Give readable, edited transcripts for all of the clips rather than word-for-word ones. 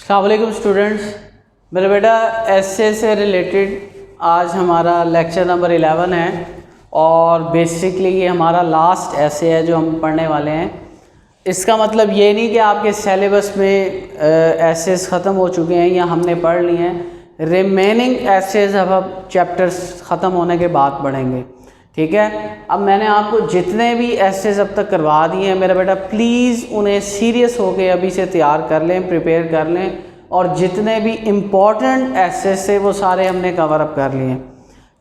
अस्सलाम वालेकुम स्टूडेंट्स, मेरा बेटा एसए से रिलेटेड आज हमारा लेक्चर नंबर 11 है और बेसिकली ये हमारा लास्ट एसए है जो हम पढ़ने वाले हैं। इसका मतलब ये नहीं कि आपके सिलेबस में एसेस ख़त्म हो चुके हैं या हमने पढ़ लिए हैं। रिमेनिंग एसेस अब हम चैप्टर्स ख़त्म होने के बाद पढ़ेंगे, ठीक है। अब मैंने आपको जितने भी एसेस अब तक करवा दिए हैं मेरा बेटा, प्लीज़ उन्हें सीरियस होकर अभी से तैयार कर लें, प्रिपेयर कर लें, और जितने भी इम्पॉर्टेंट एसेस थे वो सारे हमने कवर अप कर लिए।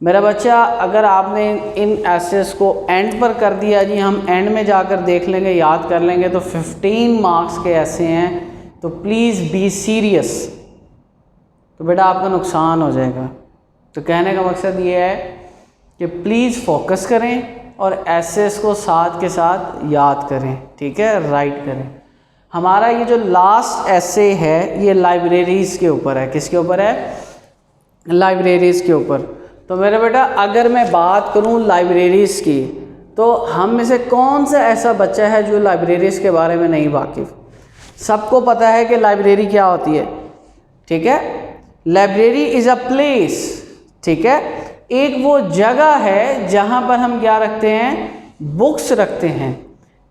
मेरा बच्चा, अगर आपने इन एसेस को एंड पर कर दिया, जी हम एंड में जाकर देख लेंगे, याद कर लेंगे, तो 15 मार्क्स के ऐसे हैं, तो प्लीज़ बी सीरियस, तो बेटा आपका नुकसान हो जाएगा। तो कहने का मकसद ये है कि प्लीज़ फोकस करें और एसेस को साथ के साथ याद करें, ठीक है, राइट करें। हमारा ये जो लास्ट एसे है ये लाइब्रेरीज़ के ऊपर है। किसके ऊपर है? लाइब्रेरीज़ के ऊपर। तो मेरा बेटा, अगर मैं बात करूं लाइब्रेरीज़ की, तो हम में से कौन सा ऐसा बच्चा है जो लाइब्रेरीज़ के बारे में नहीं वाकिफ़? सबको पता है कि लाइब्रेरी क्या होती है, ठीक है। लाइब्रेरी इज़ अ प्लेस, ठीक है, एक वो जगह है जहाँ पर हम क्या रखते हैं, बुक्स रखते हैं,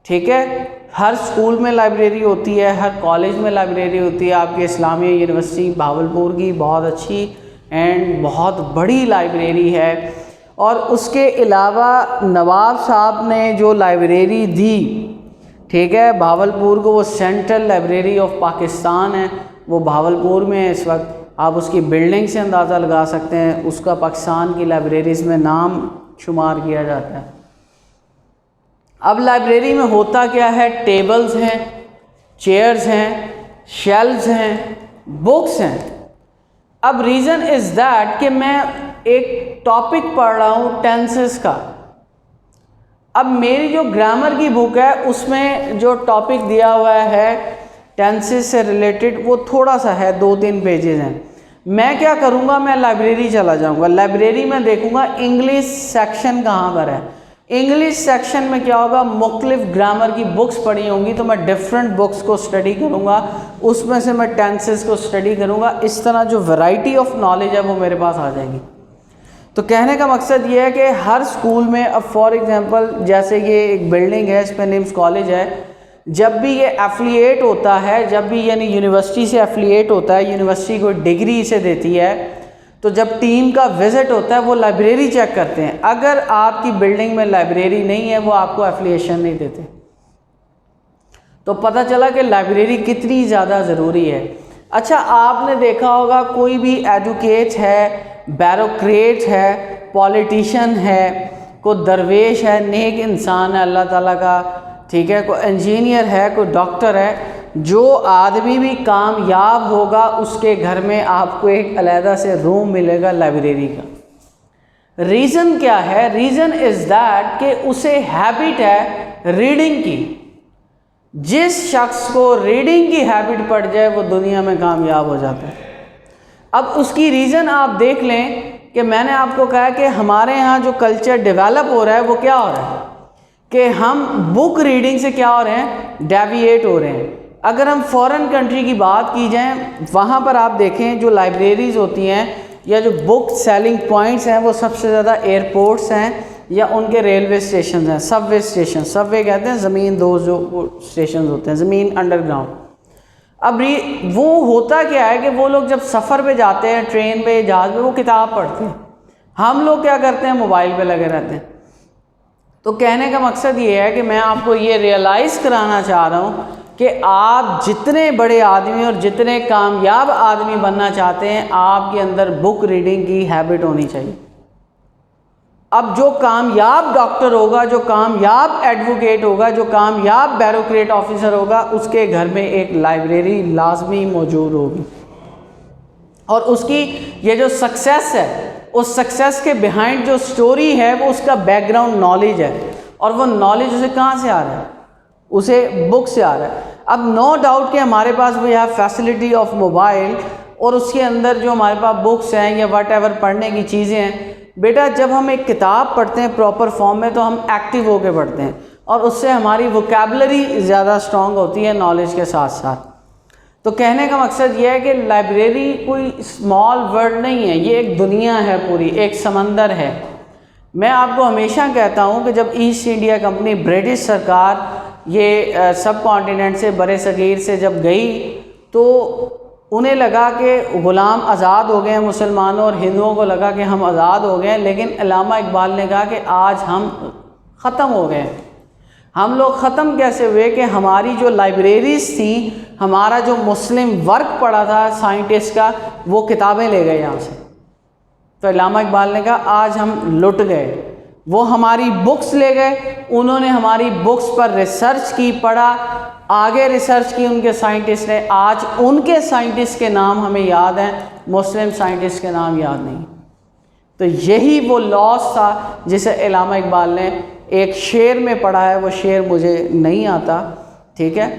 ठीक है। हर स्कूल में लाइब्रेरी होती है, हर कॉलेज में लाइब्रेरी होती है। आपकी इस्लामिया यूनिवर्सिटी भावलपुर की बहुत अच्छी एंड बहुत बड़ी लाइब्रेरी है। और उसके अलावा नवाब साहब ने जो लाइब्रेरी दी, ठीक है, भावलपुर को, वो सेंट्रल लाइब्रेरी ऑफ पाकिस्तान है, वो भावलपुर में है इस वक्त। आप उसकी बिल्डिंग से अंदाज़ा लगा सकते हैं, उसका पाकिस्तान की लाइब्रेरीज़ में नाम शुमार किया जाता है। अब लाइब्रेरी में होता क्या है? टेबल्स हैं, चेयर्स हैं, शेल्व्स हैं, बुक्स हैं। अब रीज़न इज़ दैट कि मैं एक टॉपिक पढ़ रहा हूँ टेंसेस का। अब मेरी जो ग्रामर की बुक है उसमें जो टॉपिक दिया हुआ है टेंसेस से रिलेटेड वो थोड़ा सा है, 2-3 पेजेस हैं। मैं क्या करूँगा, मैं लाइब्रेरी चला जाऊँगा, लाइब्रेरी में देखूँगा इंग्लिश सेक्शन कहाँ पर है। इंग्लिश सेक्शन में क्या होगा, मुख्तलिफ ग्रामर की बुक्स पढ़ी होंगी, तो मैं डिफरेंट बुक्स को स्टडी करूँगा, उसमें से मैं टेंसेस को स्टडी करूँगा। इस तरह जो वैरायटी ऑफ नॉलेज है वो मेरे पास आ जाएगी। तो कहने का मकसद ये है कि हर स्कूल में, अब फॉर एग्जांपल जैसे ये एक बिल्डिंग है, इस पर निम्स कॉलेज है, जब भी ये एफिलिएट होता है, जब भी यानी यूनिवर्सिटी से एफिलिएट होता है, यूनिवर्सिटी को डिग्री इसे देती है, तो जब टीम का विज़िट होता है वो लाइब्रेरी चेक करते हैं। अगर आपकी बिल्डिंग में लाइब्रेरी नहीं है वो आपको एफिलिएशन नहीं देते। तो पता चला कि लाइब्रेरी कितनी ज़्यादा ज़रूरी है। अच्छा, आपने देखा होगा कोई भी एजुकेट है, ब्यूरोक्रेट है, पॉलिटिशियन है, कोई दरवेश है, नेक इंसान है अल्लाह ताला का, ठीक है, कोई इंजीनियर है, कोई डॉक्टर है, जो आदमी भी कामयाब होगा उसके घर में आपको एक अलहदा से रूम मिलेगा लाइब्रेरी का। रीज़न क्या है? रीज़न इज़ दैट कि उसे हैबिट है रीडिंग की। जिस शख्स को रीडिंग की हैबिट पड़ जाए वो दुनिया में कामयाब हो जाता है। अब उसकी रीज़न आप देख लें कि मैंने आपको कहा कि हमारे यहाँ जो कल्चर डेवलप हो रहा है वो क्या हो रहा है कि हम बुक रीडिंग से क्या हो रहे हैं, डेविएट हो रहे हैं। अगर हम फॉरेन कंट्री की बात की जाए, वहाँ पर आप देखें जो लाइब्रेरीज़ होती हैं या जो बुक सेलिंग पॉइंट्स हैं वो सबसे ज़्यादा एयरपोर्ट्स हैं या उनके रेलवे स्टेशन हैं, सबवे स्टेशन, सबवे कहते हैं ज़मीन, दो जो स्टेशन होते हैं ज़मीन अंडरग्राउंड। अब वो होता क्या है कि वो लोग जब सफ़र पे जाते हैं, ट्रेन पे, जहाज़ पे, वो किताब पढ़ते हैं। हम लोग क्या करते हैं, मोबाइल पे लगे रहते हैं। तो कहने का मकसद ये है कि मैं आपको ये रियलाइज़ कराना चाह रहा हूँ कि आप जितने बड़े आदमी और जितने कामयाब आदमी बनना चाहते हैं, आपके अंदर बुक रीडिंग की हैबिट होनी चाहिए। अब जो कामयाब डॉक्टर होगा, जो कामयाब एडवोकेट होगा, जो कामयाब ब्यूरोक्रेट ऑफिसर होगा, उसके घर में एक लाइब्रेरी लाजमी मौजूद होगी। और उसकी ये जो सक्सेस है, उस सक्सेस के बिहाइंड जो स्टोरी है वो उसका बैकग्राउंड नॉलेज है। और वो नॉलेज उसे कहाँ से आ रहा है? उसे बुक से आ रहा है। अब नो डाउट कि हमारे पास we have facility of mobile, और उसके अंदर जो हमारे पास बुक्स हैं या वट एवर पढ़ने की चीज़ें हैं, बेटा जब हम एक किताब पढ़ते हैं प्रॉपर फॉर्म में तो हम एक्टिव होकर पढ़ते हैं और उससे हमारी वोकैबुलरी ज़्यादा स्ट्रॉन्ग होती है नॉलेज के साथ साथ। तो कहने का मकसद ये है कि लाइब्रेरी कोई स्मॉल वर्ड नहीं है, ये एक दुनिया है पूरी, एक समंदर है। मैं आपको हमेशा कहता हूँ कि जब ईस्ट इंडिया कंपनी, ब्रिटिश सरकार ये सब कॉन्टिनेंट से, बरे सगीर से जब गई तो उन्हें लगा कि ग़ुलाम आज़ाद हो गए हैं, मुसलमानों और हिंदुओं को लगा कि हम आज़ाद हो गए हैं, लेकिन अल्लामा इकबाल ने कहा कि आज हम ख़त्म हो गए हैं। हम लोग ख़त्म कैसे हुए कि हमारी जो लाइब्रेरीज़ थी, हमारा जो मुस्लिम वर्क पड़ा था साइंटिस्ट का, वो किताबें ले गए यहाँ से। तो अल्लामा इकबाल ने कहा आज हम लुट गए। वो हमारी बुक्स ले गए, उन्होंने हमारी बुक्स पर रिसर्च की, पढ़ा, आगे रिसर्च की उनके साइंटिस्ट ने। आज उनके साइंटिस्ट के नाम हमें याद हैं, मुस्लिम साइंटिस्ट के नाम याद नहीं। तो यही वो लॉस था जिसे अल्लामा इकबाल ने एक शेर में पढ़ा है, वो शेर मुझे नहीं आता, ठीक है।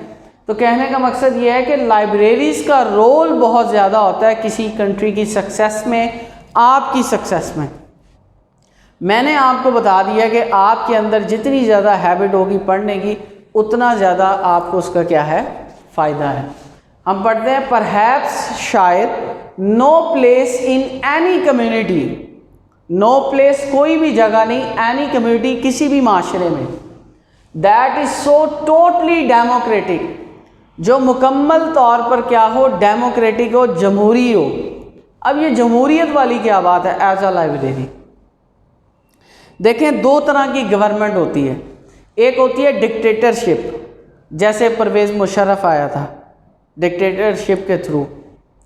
तो कहने का मकसद ये है कि लाइब्रेरीज़ का रोल बहुत ज़्यादा होता है किसी कंट्री की सक्सेस में, आपकी सक्सेस में। मैंने आपको बता दिया कि आपके अंदर जितनी ज़्यादा हैबिट होगी पढ़ने की, उतना ज़्यादा आपको उसका क्या है, फ़ायदा है। हम पढ़ते हैं परहैप्स, शायद, no place in any community, no place कोई भी जगह नहीं, एनी कम्युनिटी किसी भी माशरे में, that is so totally democratic, जो मुकम्मल तौर पर क्या हो, डेमोक्रेटिक हो, जमहूरी हो। अब ये जमहूरियत वाली क्या बात है एज अ लाइब्रेरी। देखें, दो तरह की गवर्नमेंट होती है। एक होती है डिक्टेटरशिप, जैसे परवेज़ मुशर्रफ आया था डिक्टेटरशिप के थ्रू,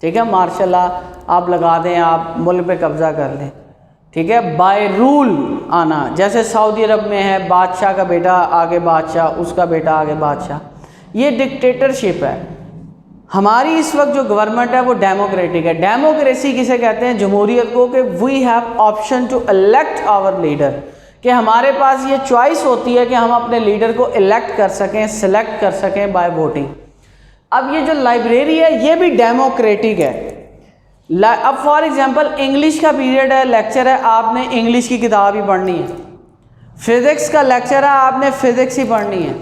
ठीक है, मार्शल लॉ आप लगा दें, आप मुल्क पे कब्ज़ा कर लें, ठीक है, बाय रूल आना, जैसे सऊदी अरब में है, बादशाह का बेटा आगे बादशाह, उसका बेटा आगे बादशाह, ये डिक्टेटरशिप है। हमारी इस वक्त जो गवर्नमेंट है वो डेमोक्रेटिक है। डेमोक्रेसी किसे कहते हैं, जमहूरियत को, कि we have option to elect our leader, कि हमारे पास ये चॉइस होती है कि हम अपने लीडर को इलेक्ट कर सकें, सिलेक्ट कर सकें बाय वोटिंग। अब ये जो लाइब्रेरी है ये भी डेमोक्रेटिक है। अब फॉर एग्जांपल इंग्लिश का पीरियड है, लेक्चर है, आपने इंग्लिश की किताब ही पढ़नी है। फिज़िक्स का लेक्चर है, आपने फ़िज़िक्स ही पढ़नी है।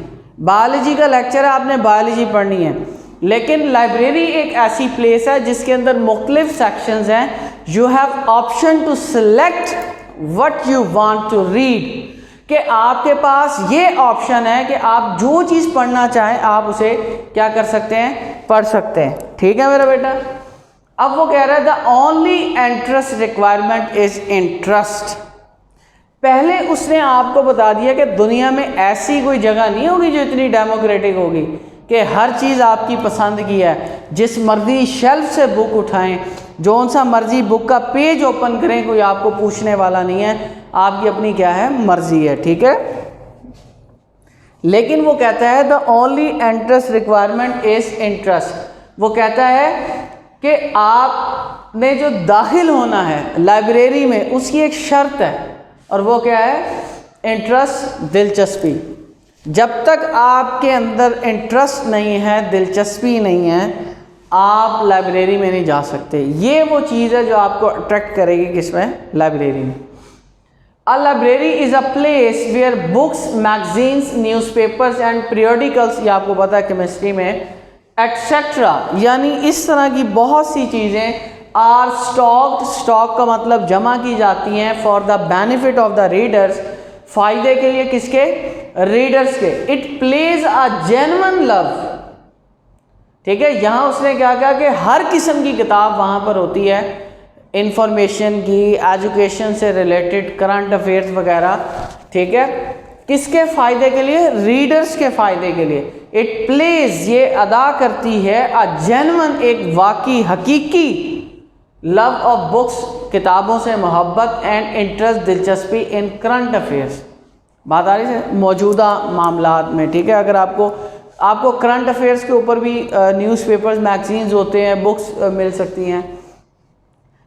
बायोलॉजी का लेक्चर है, आपने बायोलॉजी पढ़नी है। लेकिन लाइब्रेरी एक ऐसी प्लेस है जिसके अंदर मुख्तलिफ सेक्शंस हैं। You have option to select what you want to read, कि आपके पास ये ऑप्शन है कि आप जो चीज़ पढ़ना चाहें आप उसे क्या कर सकते हैं, पढ़ सकते हैं। ठीक है मेरा बेटा। अब वो कह रहा है the only entrance requirement is interest. पहले उसने आपको बता दिया कि दुनिया में ऐसी कोई जगह नहीं होगी जो इतनी डेमोक्रेटिक होगी कि हर चीज़ आपकी पसंद की है, जिस मर्जी शेल्फ से बुक उठाएं, जौन सा मर्जी बुक का पेज ओपन करें, कोई आपको पूछने वाला नहीं है, आपकी अपनी क्या है, मर्जी है। ठीक है। लेकिन वो कहता है the only entrance requirement is interest. वो कहता है कि आपने जो दाखिल होना है लाइब्रेरी में उसकी एक शर्त है, और वो क्या है, इंटरेस्ट, दिलचस्पी। जब तक आपके अंदर इंटरेस्ट नहीं है, दिलचस्पी नहीं है, आप लाइब्रेरी में नहीं जा सकते। ये वो चीज़ है जो आपको अट्रैक्ट करेगी किसमें, लाइब्रेरी में। A library is a place where books, magazines, newspapers and periodicals, ये आपको पता है केमिस्ट्री में, एट्सेट्रा, यानी इस तरह की बहुत सी चीज़ें आर स्टॉक्ड, स्टॉक का मतलब जमा की जाती हैं, for the benefit of the readers, फ़ायदे के लिए किसके, रीडर्स के। It plays a genuine love. ठीक है। यहाँ उसने क्या कहा कि हर किस्म की किताब वहाँ पर होती है, इंफॉर्मेशन की, एजुकेशन से रिलेटेड, करंट अफेयर्स वगैरह। ठीक है। किसके फ़ायदे के लिए, रीडर्स के फ़ायदे के लिए। इट प्लेज, ये अदा करती है, अ जेन्युइन, एक वाकई हकीकी, लव ऑफ बुक्स, किताबों से मोहब्बत, एंड इंटरेस्ट, दिलचस्पी, इन करंट अफेयर्स, बात आ रही है मौजूदा मामलात में। ठीक है। अगर आपको करंट अफेयर्स के ऊपर भी न्यूज़पेपर्स, मैगजीन्स होते हैं, बुक्स मिल सकती हैं।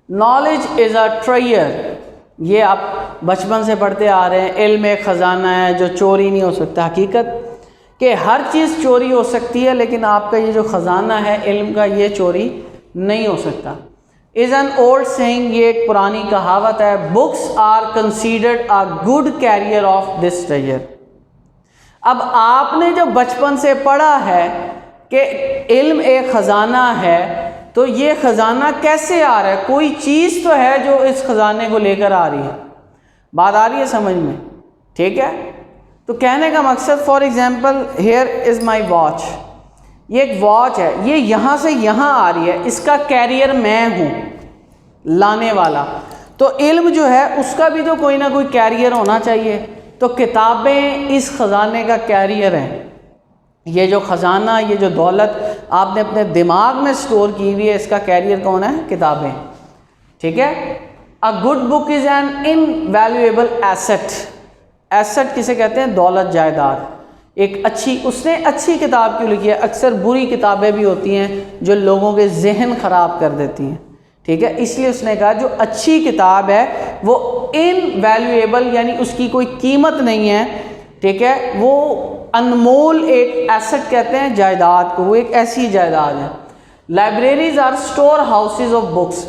नॉलेज इज़ अ ट्रेजर, ये आप बचपन से पढ़ते आ रहे हैं, इल्म एक ख़जाना है जो चोरी नहीं हो सकता। हकीकत कि हर चीज़ चोरी हो सकती है, लेकिन आपका ये जो ख़जाना है इल्म का, ये चोरी नहीं हो सकता। इज़ एन ओल्ड सेइंग, ये एक पुरानी कहावत है। Books are considered a good carrier of this treasure. अब आपने जो बचपन से पढ़ा है कि इल्म एक ख़जाना है, तो ये ख़जाना कैसे आ रहा है? कोई चीज़ तो है जो इस ख़जाने को लेकर आ रही है। बात आ रही है समझ में? ठीक है। तो कहने का मकसद, for example here is my watch, ये एक वॉच है, ये यहाँ से यहाँ आ रही है, इसका कैरियर मैं हूँ, लाने वाला। तो इल्म जो है उसका भी तो कोई ना कोई कैरियर होना चाहिए। तो किताबें इस ख़जाने का कैरियर हैं। ये जो ख़जाना, ये जो दौलत आपने अपने दिमाग में स्टोर की हुई है, इसका कैरियर कौन है? किताबें। ठीक है। A good book is an invaluable asset. Asset किसे कहते हैं? दौलत, जायदाद। एक अच्छी, उसने अच्छी किताब क्यों लिखी है? अक्सर बुरी किताबें भी होती हैं जो लोगों के जहन ख़राब कर देती हैं। ठीक है, इसलिए उसने कहा जो अच्छी किताब है वो इनवैल्यूएबल, यानी उसकी कोई कीमत नहीं है। ठीक है, वो अनमोल एक एसेट कहते हैं जायदाद को, वो एक ऐसी जायदाद है। Libraries are store houses of books.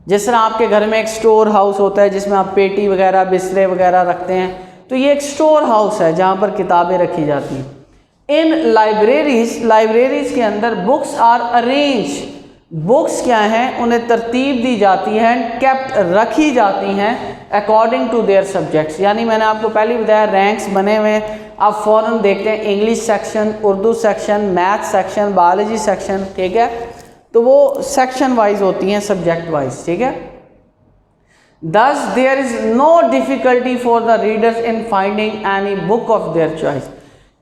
जिस तरह आपके घर में एक स्टोर हाउस होता है जिसमें आप पेटी वगैरह, बिस्तरे वगैरह रखते हैं, तो ये एक स्टोर हाउस है जहाँ पर किताबें रखी जाती हैं। इन लाइब्रेरीज के अंदर बुक्स आर अरेंज, बुक्स क्या हैं? उन्हें तरतीब दी जाती है, केप्ट, रखी जाती हैं अकॉर्डिंग टू देयर सब्जेक्ट्स। यानी मैंने आपको पहले बताया रैंक्स बने हुए हैं, आप फ़ौरन देखते हैं English section, Urdu section, math section, biology section. ठीक है, तो वो सेक्शन वाइज होती हैं, सब्जेक्ट वाइज। ठीक है। Thus there is no difficulty for the readers in finding any book of their choice।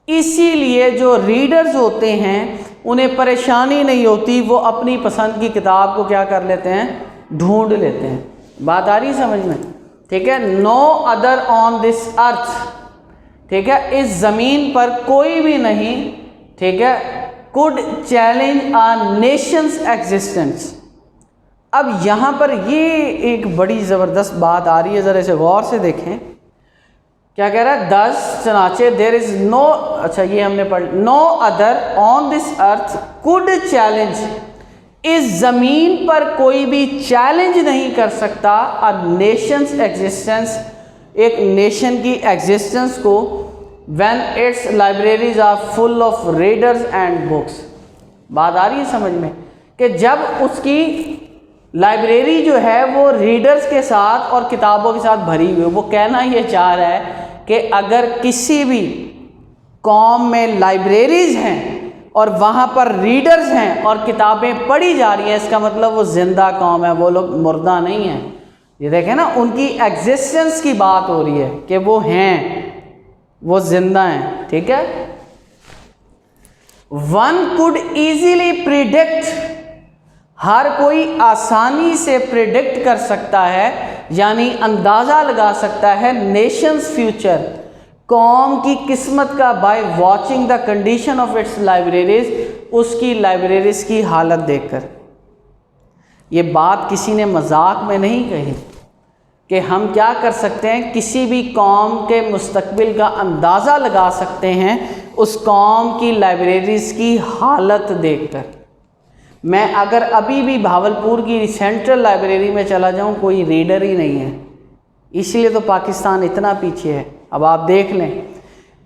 इसीलिए जो रीडर्स होते हैं उन्हें परेशानी नहीं होती, वो अपनी पसंद की किताब को क्या कर लेते हैं? ढूंढ लेते हैं। बात आ रही समझ में? ठीक है। No other on this earth, ठीक है, इस ज़मीन पर कोई भी नहीं, ठीक है, could challenge a nation's existence. अब यहाँ पर ये एक बड़ी ज़बरदस्त बात आ रही है, ज़रा इसे गौर से देखें। क्या कह रहा है? 10 चनाचे देर इज़ नो, अच्छा ये हमने पढ़, no other on this earth could challenge, इस ज़मीन पर कोई भी चैलेंज नहीं कर सकता अ नेशंस एग्जिस्टेंस, एक नेशन की एग्जिस्टेंस को, when its libraries are full of readers and books. बात आ रही है समझ में? कि जब उसकी लाइब्रेरी जो है वो रीडर्स के साथ और किताबों के साथ भरी हुई है। वो कहना ये चाह रहा है कि अगर किसी भी कौम में लाइब्रेरीज हैं और वहाँ पर रीडर्स हैं और किताबें पढ़ी जा रही हैं, इसका मतलब वो जिंदा कौम है, वो लोग मुर्दा नहीं हैं। ये देखें ना, उनकी एग्जिस्टेंस की बात हो रही है कि वो हैं, वो जिंदा हैं। ठीक है। वन कुड ईजीली प्रिडिक्ट, हर कोई आसानी से प्रिडिक्ट कर सकता है, यानी अंदाज़ा लगा सकता है नेशंस फ्यूचर, कौम की किस्मत का, by watching the condition of its libraries, उसकी लाइब्रेरीज की हालत देखकर। ये बात किसी ने मजाक में नहीं कही कि हम क्या कर सकते हैं, किसी भी कौम के मुस्तकबिल का अंदाज़ा लगा सकते हैं उस कौम की लाइब्रेरीज की हालत देखकर। मैं अगर अभी भी भावलपुर की सेंट्रल लाइब्रेरी में चला जाऊं, कोई रीडर ही नहीं है। इसलिए तो पाकिस्तान इतना पीछे है। अब आप देख लें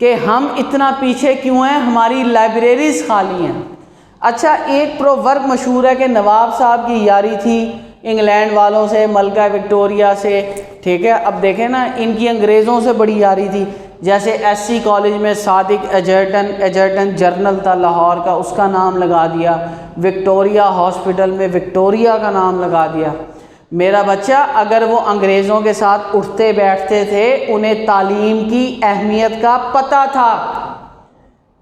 कि हम इतना पीछे क्यों हैं, हमारी लाइब्रेरीज खाली हैं। अच्छा, एक प्रोवर्ब मशहूर है कि नवाब साहब की यारी थी इंग्लैंड वालों से, मलका विक्टोरिया से। ठीक है, अब देखें ना, इनकी अंग्रेज़ों से बड़ी यारी थी। जैसे एससी कॉलेज में सादिक एजर्टन जर्नल था लाहौर का, उसका नाम लगा दिया। विक्टोरिया हॉस्पिटल में विक्टोरिया का नाम लगा दिया। मेरा बच्चा, अगर वो अंग्रेज़ों के साथ उठते बैठते थे, उन्हें तालीम की अहमियत का पता था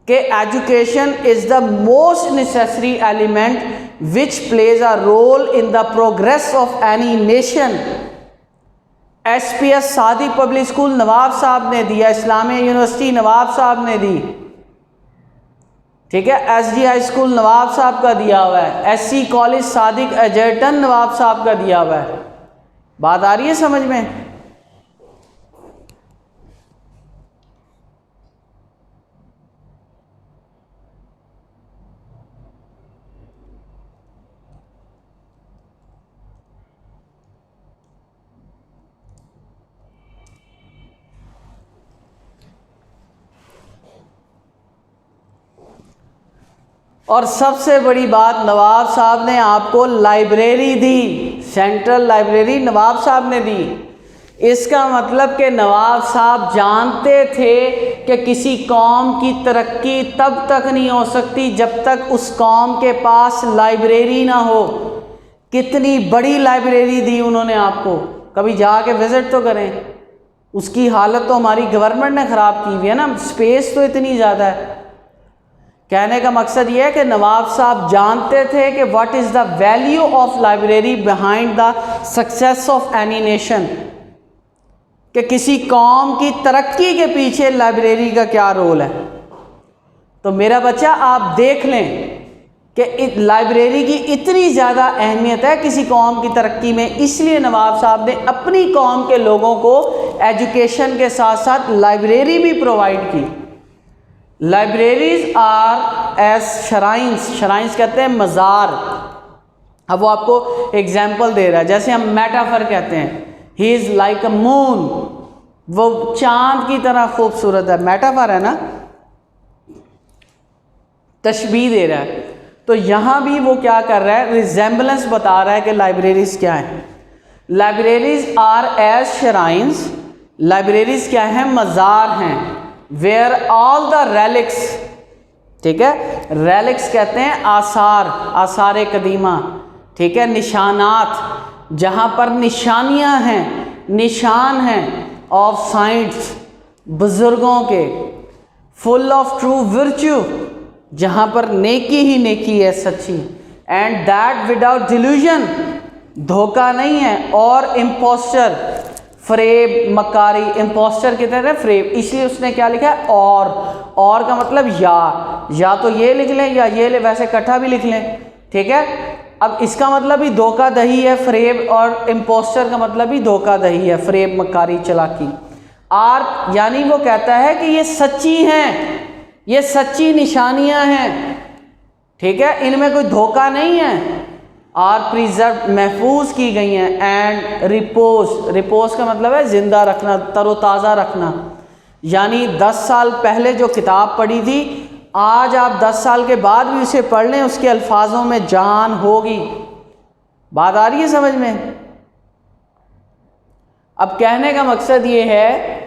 कि education is the most necessary element which plays a role in the progress of any nation. SPS Sadi public school नवाब साहब ने दिया, इस्लामिया यूनिवर्सिटी नवाब साहब ने दी। ठीक है, SG हाई स्कूल नवाब साहब का दिया हुआ है, SC कॉलेज सादिक एजर्टन नवाब साहब का दिया हुआ है। बात आ रही है समझ में? और सबसे बड़ी बात, नवाब साहब ने आपको लाइब्रेरी दी, सेंट्रल लाइब्रेरी नवाब साहब ने दी। इसका मतलब कि नवाब साहब जानते थे कि किसी कौम की तरक्की तब तक नहीं हो सकती जब तक उस कौम के पास लाइब्रेरी ना हो। कितनी बड़ी लाइब्रेरी दी उन्होंने आपको, कभी जाके विज़िट तो करें। उसकी हालत तो हमारी गवर्नमेंट ने ख़राब की हुई है ना, स्पेस तो इतनी ज़्यादा है। कहने का मकसद ये है कि नवाब साहब जानते थे कि what is the value of library behind the success of any nation, कि किसी कौम की तरक्की के पीछे लाइब्रेरी का क्या रोल है। तो मेरा बच्चा आप देख लें कि लाइब्रेरी की इतनी ज़्यादा अहमियत है किसी कौम की तरक्की में, इसलिए नवाब साहब ने अपनी कौम के लोगों को एजुकेशन के साथ साथ लाइब्रेरी भी प्रोवाइड की। लाइब्रेरीज आर एज शराइन्स, शराइन्स कहते हैं मज़ार। अब वो आपको एग्जाम्पल दे रहा है, जैसे हम मेटाफर कहते हैं, he is like a moon, वो चांद की तरह खूबसूरत है, मेटाफर है ना, तशबीह दे रहा है। तो यहाँ भी वो क्या कर रहा है, रिजेंबलेंस बता रहा है कि लाइब्रेरीज क्या है। लाइब्रेरीज आर एज शराइन्स, लाइब्रेरीज क्या है, मज़ार हैं। वेयर ऑल द रेलिक्स, ठीक है, रेलिक्स कहते हैं आसार, आसार कदीमा, ठीक है, निशानात, जहाँ पर निशानियाँ हैं, निशान हैं ऑफ साइंट्स, बुज़ुर्गों के, फुल ऑफ ट्रू वर्च्यू, जहाँ पर नेकी ही नेकी है सच्ची, एंड दैट विदाउट डिल्यूजन, धोखा नहीं है, और इम्पोस्टर, फ्रेब, मकारी, इम्पोस्टर की तरह फ्रेब, इसलिए उसने क्या लिखा है, और का मतलब या तो ये लिख लें या ये ले, वैसे इकट्ठा भी लिख लें, ठीक है। अब इसका मतलब भी धोखाधही है फ्रेब, और इम्पोस्टर का मतलब भी धोखाधही है, फ्रेब, मकारी, चालाकी। आर यानी वो कहता है कि ये सच्ची हैं, ये सच्ची निशानियां हैं, ठीक है, इनमें कोई धोखा नहीं है। आर प्रिजर्व, महफूज की गई हैं। एंड रिपोज, रिपोज का मतलब है जिंदा रखना, तरोताज़ा रखना, यानी 10 साल पहले जो किताब पढ़ी थी, आज आप 10 साल के बाद भी उसे पढ़ लें, उसके अल्फाजों में जान होगी। बात आ रही है समझ में? अब कहने का मकसद ये है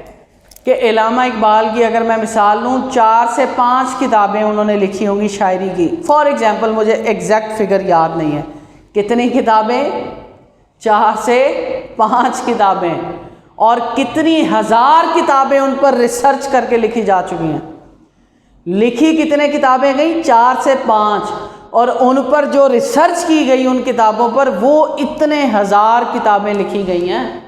कि इलामा इकबाल की अगर मैं मिसाल लूँ, 4 से 5 किताबें उन्होंने लिखी होंगी शायरी की। फॉर एग्जांपल, मुझे एग्जैक्ट फिगर याद नहीं है, कितनी किताबें, 4 से 5 किताबें, और कितनी हज़ार किताबें उन पर रिसर्च करके लिखी जा चुकी हैं। लिखी कितने किताबें गई, 4 से 5, और उन पर जो रिसर्च की गई उन किताबों पर, वो इतने हज़ार किताबें लिखी गई हैं।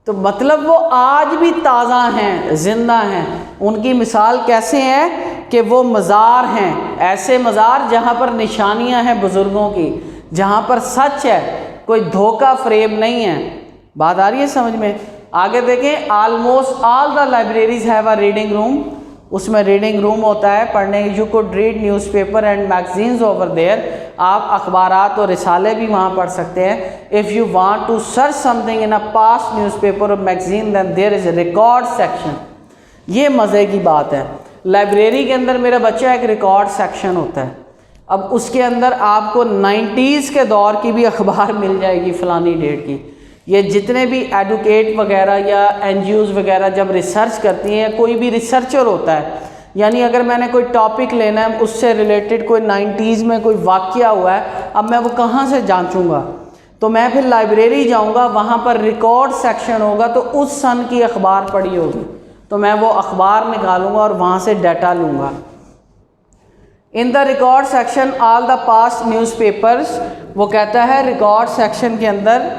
तो मतलब वो आज भी ताज़ा हैं, ज़िंदा हैं। उनकी मिसाल कैसे है कि वो मज़ार हैं, ऐसे मज़ार जहाँ पर निशानियाँ हैं बुज़ुर्गों की, जहाँ पर सच है, कोई धोखा फ्रेब नहीं है। बात आ रही है समझ में? आगे देखें, almost all the libraries have a reading room, उसमें रीडिंग रूम होता है पढ़ने। You could read newspaper and magazines over there, आप अखबारात और रिसाले भी वहाँ पढ़ सकते हैं। If you want to search something in a past newspaper और magazine, then there is a record section. ये मज़े की बात है, लाइब्रेरी के अंदर मेरा बच्चा एक रिकॉर्ड सेक्शन होता है। अब उसके अंदर आपको 90s के दौर की भी अखबार मिल जाएगी, फ़लानी डेट की। ये जितने भी एडवोकेट वगैरह या NGOs वगैरह जब रिसर्च करती हैं, कोई भी रिसर्चर होता है, यानी अगर मैंने कोई टॉपिक लेना है, उससे रिलेटेड कोई 90s में कोई वाक़या हुआ है, अब मैं वो कहाँ से जांचूंगा? तो मैं फिर लाइब्रेरी जाऊंगा, वहाँ पर रिकॉर्ड सेक्शन होगा, तो उस सन की अखबार पड़ी होगी, तो मैं वो अखबार निकालूंगा और वहाँ से डाटा लूँगा। In the record section all the past newspapers, वो कहता है रिकॉर्ड सेक्शन के अंदर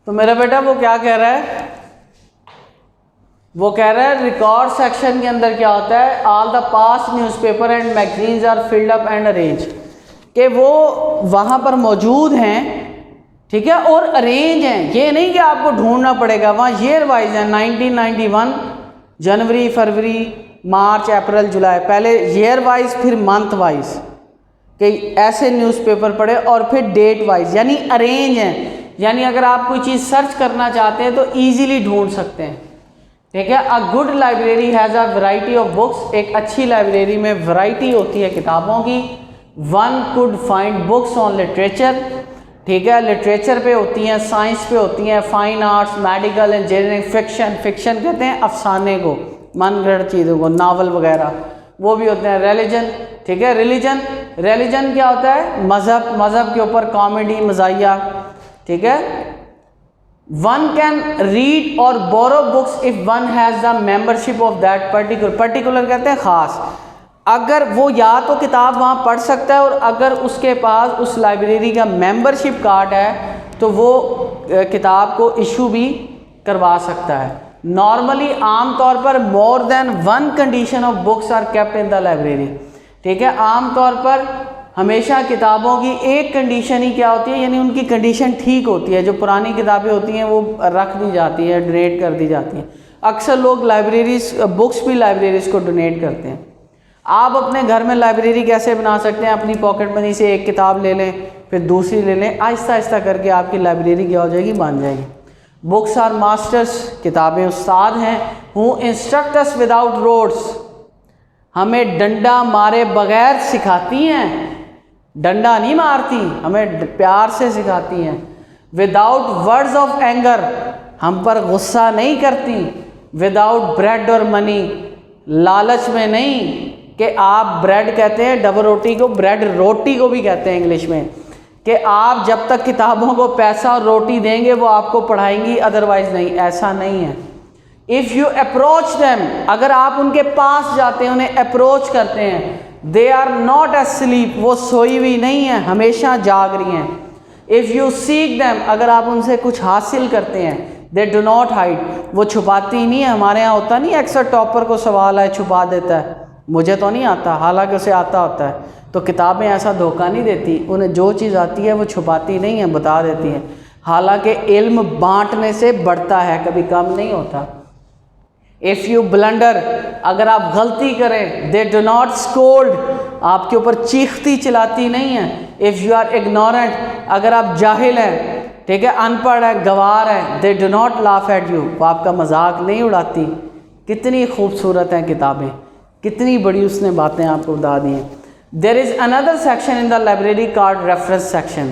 तो मेरा बेटा वो क्या कह रहा है, वो कह रहा है रिकॉर्ड सेक्शन के अंदर क्या होता है, all the past newspaper and magazines are filled up and arrange, कि वो वहाँ पर मौजूद हैं, ठीक है, और अरेंज हैं, ये नहीं कि आपको ढूंढना पड़ेगा, वहाँ ईयर वाइज है 1991 जनवरी फरवरी मार्च अप्रैल जुलाई, पहले ईयर वाइज फिर मंथ वाइज कि ऐसे न्यूज़पेपर पढ़े और फिर डेट वाइज, यानी अरेंज हैं, यानी अगर आप कोई चीज़ सर्च करना चाहते हैं तो ईजिली ढूंढ सकते हैं। ठीक है, a good library has a variety of books, एक अच्छी लाइब्रेरी में वैरायटी होती है किताबों की। One could find books on literature, ठीक है, लिटरेचर पे होती हैं, साइंस पे होती हैं, fine arts, medical, engineering, fiction, fiction कहते हैं अफसाने को, मनगढ़ंत चीज़ों को, नावल वगैरह वो भी होते हैं। रिलीजन, ठीक है, रिलीजन क्या होता है, मज़हब, मज़हब के ऊपर कॉमेडी, मज़ाहिया, ठीक है। वन कैन रीड और borrow books if one has the membership of that particular, particular कहते हैं ख़ास, अगर वो या तो किताब वहाँ पढ़ सकता है और अगर उसके पास उस लाइब्रेरी का मेंबरशिप कार्ड है तो वो किताब को इशू भी करवा सकता है। नॉर्मली आम तौर पर more than one condition of books are kept in the library, ठीक है, आम तौर पर हमेशा किताबों की एक कंडीशन ही क्या होती है, यानी उनकी कंडीशन ठीक होती है, जो पुरानी किताबें होती हैं वो रख दी जाती है, डोनेट कर दी जाती हैं। अक्सर लोग लाइब्रेरीज बुक्स भी लाइब्रेरीज को डोनेट करते हैं। आप अपने घर में लाइब्रेरी कैसे बना सकते हैं, अपनी पॉकेट मनी से एक किताब ले लें, फिर दूसरी ले लें, आहिस्ता आहिस्ता करके आपकी लाइब्रेरी क्या हो जाएगी, बन जाएगी। बुक्स आर मास्टर्स, किताबें उस्ताद हैं, who instruct us without rods, हमें डंडा मारे बगैर सिखाती हैं, डंडा नहीं मारती, हमें प्यार से सिखाती हैं। विदाउट वर्ड्स ऑफ एंगर, हम पर गुस्सा नहीं करती। विदाउट ब्रेड और मनी, लालच में नहीं कि आप ब्रेड कहते हैं डबल रोटी को, ब्रेड रोटी को भी कहते हैं इंग्लिश में, कि आप जब तक किताबों को पैसा और रोटी देंगे वो आपको पढ़ाएंगी, अदरवाइज नहीं, ऐसा नहीं है। इफ़ यू अप्रोच देम, अगर आप उनके पास जाते हैं, उन्हें अप्रोच करते हैं, दे आर नॉट asleep, वो सोई हुई नहीं है, हमेशा जाग रही हैं। इफ़ यू सीक देम, अगर आप उनसे कुछ हासिल करते हैं, दे डू नॉट हाइड, वो छुपाती नहीं है। हमारे यहाँ होता नहीं, अक्सर टॉपर को सवाल है छुपा देता है, मुझे तो नहीं आता, हालांकि उसे आता होता है। तो किताबें ऐसा धोखा नहीं देती, उन्हें जो चीज़ आती है वो छुपाती नहीं है, बता देती हैं। हालांकि इल्म बांटने से बढ़ता है, कभी कम नहीं होता। इफ़ यू ब्लंडर, अगर आप गलती करें, दे डू नॉट स्कोल्ड, आपके ऊपर चीखती चिल्लाती नहीं है। इफ़ यू आर इग्नोरेंट, अगर आप जाहिल हैं, ठीक है, अनपढ़ है, गवार है, they do not laugh at you, वो आपका मजाक नहीं उड़ाती। कितनी खूबसूरत हैं किताबें, कितनी बड़ी उसने बातें आपको बता दी हैं। There is another section in the library card reference section,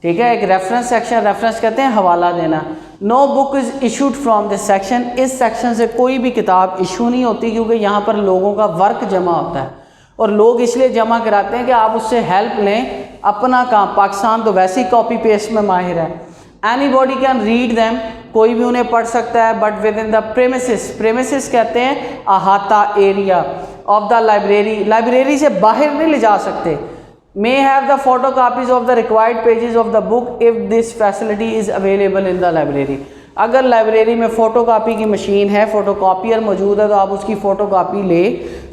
ठीक है, एक रेफरेंस सेक्शन, रेफरेंस कहते हैं हवाला देना। No book is issued from this section, इस सेक्शन से कोई भी किताब इशू नहीं होती, क्योंकि यहाँ पर लोगों का वर्क जमा होता है और लोग इसलिए जमा कराते हैं कि आप उससे हेल्प लें, अपना काम, पाकिस्तान तो वैसे ही कॉपी पेस्ट में माहिर है। Anybody can read them, कोई भी उन्हें पढ़ सकता है, but within the premises, premises कहते हैं अहाता area of the library, library से बाहर नहीं ले जा सकते। may have the photocopies of the required pages of the book if this facility is available in the library, अगर लाइब्रेरी में फ़ोटोकॉपी की मशीन है, फ़ोटोकॉपियर मौजूद है, तो आप उसकी फ़ोटोकॉपी ले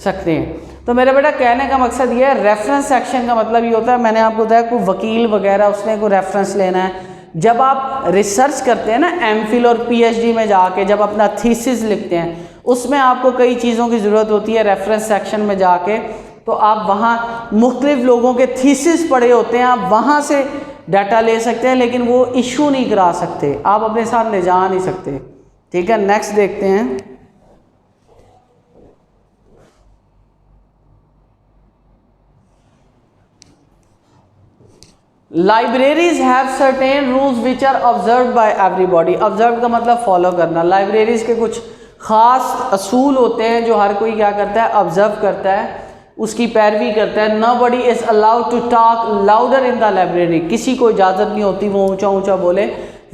सकते हैं। तो मेरा बेटा कहने का मकसद ये है, रेफरेंस सेक्शन का मतलब ये होता है, मैंने आपको बताया कोई वकील वगैरह उसने कोई रेफरेंस लेना है, जब आप रिसर्च करते हैं ना एमफिल और पीएचडी में जाके, जब अपना थीसिस लिखते हैं, उसमें आपको कई चीज़ों की ज़रूरत होती है। रेफरेंस सेक्शन में जाके तो आप वहाँ मुख्तलिफ लोगों के थीसिस पढ़े होते हैं, आप वहाँ से डाटा ले सकते हैं, लेकिन वो इशू नहीं करा सकते, आप अपने साथ ले जा नहीं सकते। ठीक है, नेक्स्ट देखते हैं। Libraries have certain rules which are observed by everybody, observe का मतलब फॉलो करना। लाइब्रेरीज के कुछ ख़ास असूल होते हैं जो हर कोई क्या करता है, ऑब्जर्व करता है, उसकी पैरवी करता है। Nobody is allowed to talk louder in the library, किसी को इजाज़त नहीं होती वो ऊंचा ऊंचा बोले,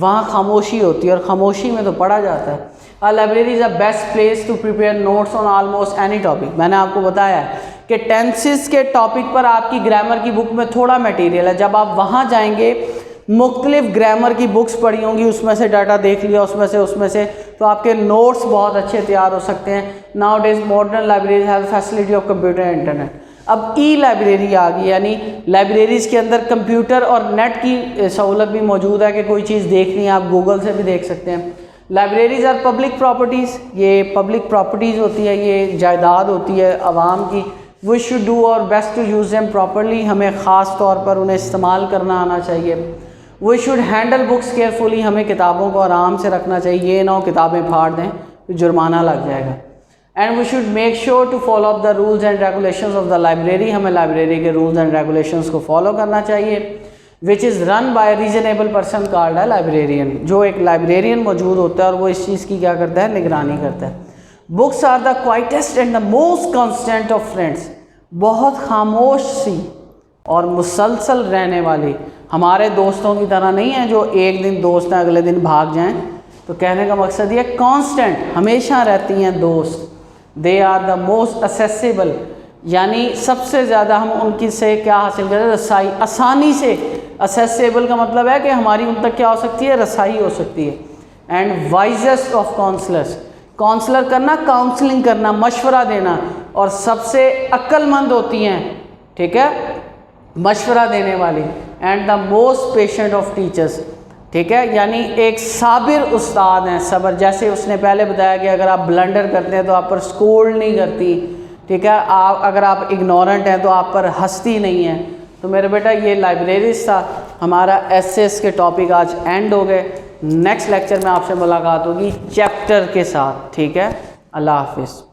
वहाँ खामोशी होती है और ख़ामोशी में तो पढ़ा जाता है। A library is a best place to prepare notes on almost any topic. मैंने आपको बताया है कि टेंसेस के टॉपिक पर आपकी ग्रामर की बुक में थोड़ा मटेरियल है, जब आप वहाँ जाएंगे मुख्तलिफ ग्रामर की बुक्स पढ़ी होंगी, उसमें से डाटा देख लिया, उसमें से तो आपके नोट्स बहुत अच्छे तैयार हो सकते हैं। Now days modern libraries have facility of computer internet. अब ई लाइब्रेरी आ गई, यानी लाइब्रेरीज़ के अंदर कंप्यूटर और नेट की सहूलत भी मौजूद है कि कोई चीज़ देखनी है आप गूगल से भी देख सकते हैं। लाइब्रेरीज़ आर पब्लिक प्रॉपर्टीज़, ये पब्लिक प्रॉपर्टीज़ होती है, ये जायदाद होती है आवाम की। We should do our best to use them properly, हमें ख़ास तौर पर उन्हें इस्तेमाल करना आना चाहिए। We should handle books carefully, हमें किताबों को आराम से रखना चाहिए, ये ना हो किताबें फाड़ दें तो जुर्माना लग जाएगा। And we should make sure to follow up the rules and regulations of the library, हमें लाइब्रेरी के रूल्स एंड रेगुलेशंस को फॉलो करना चाहिए। Which is run by reasonable person called है लाइब्रेरियन, जो एक लाइब्रेरियन मौजूद होता है और वो इस चीज़ की क्या करता है, निगरानी करता है। Books are the quietest and the most constant of friends, बहुत खामोश सी और मुसलसल रहने वाली, हमारे दोस्तों की तरह नहीं है जो एक दिन दोस्त हैं अगले दिन भाग जाएं। तो कहने का मकसद ये कांस्टेंट, हमेशा रहती हैं दोस्त। They are the most accessible, यानी सबसे ज़्यादा हम उनकी से क्या हासिल करें, रसाई, आसानी से। असेसेबल का मतलब है कि हमारी उन तक क्या हो सकती है, रसाई हो सकती है। And wisest of counsellors, counsellor करना, काउंसलिंग करना, मशवरा देना, और सबसे अक्लमंद होती हैं, ठीक है, मशवरा देने वाली। And the most patient of teachers, ठीक है, यानी एक साबिर उस्ताद हैं, सब्र, जैसे उसने पहले बताया कि अगर आप ब्लंडर करते हैं तो आप पर स्कोल्ड नहीं करती, ठीक है, आप अगर आप इग्नोरेंट हैं तो आप पर हंसती नहीं है। तो मेरे बेटा ये लाइब्रेरीज था, हमारा एसएस के टॉपिक आज एंड हो गए। नेक्स्ट लेक्चर में आपसे मुलाकात होगी चैप्टर के साथ, ठीक है। अल्लाह हाफिज़।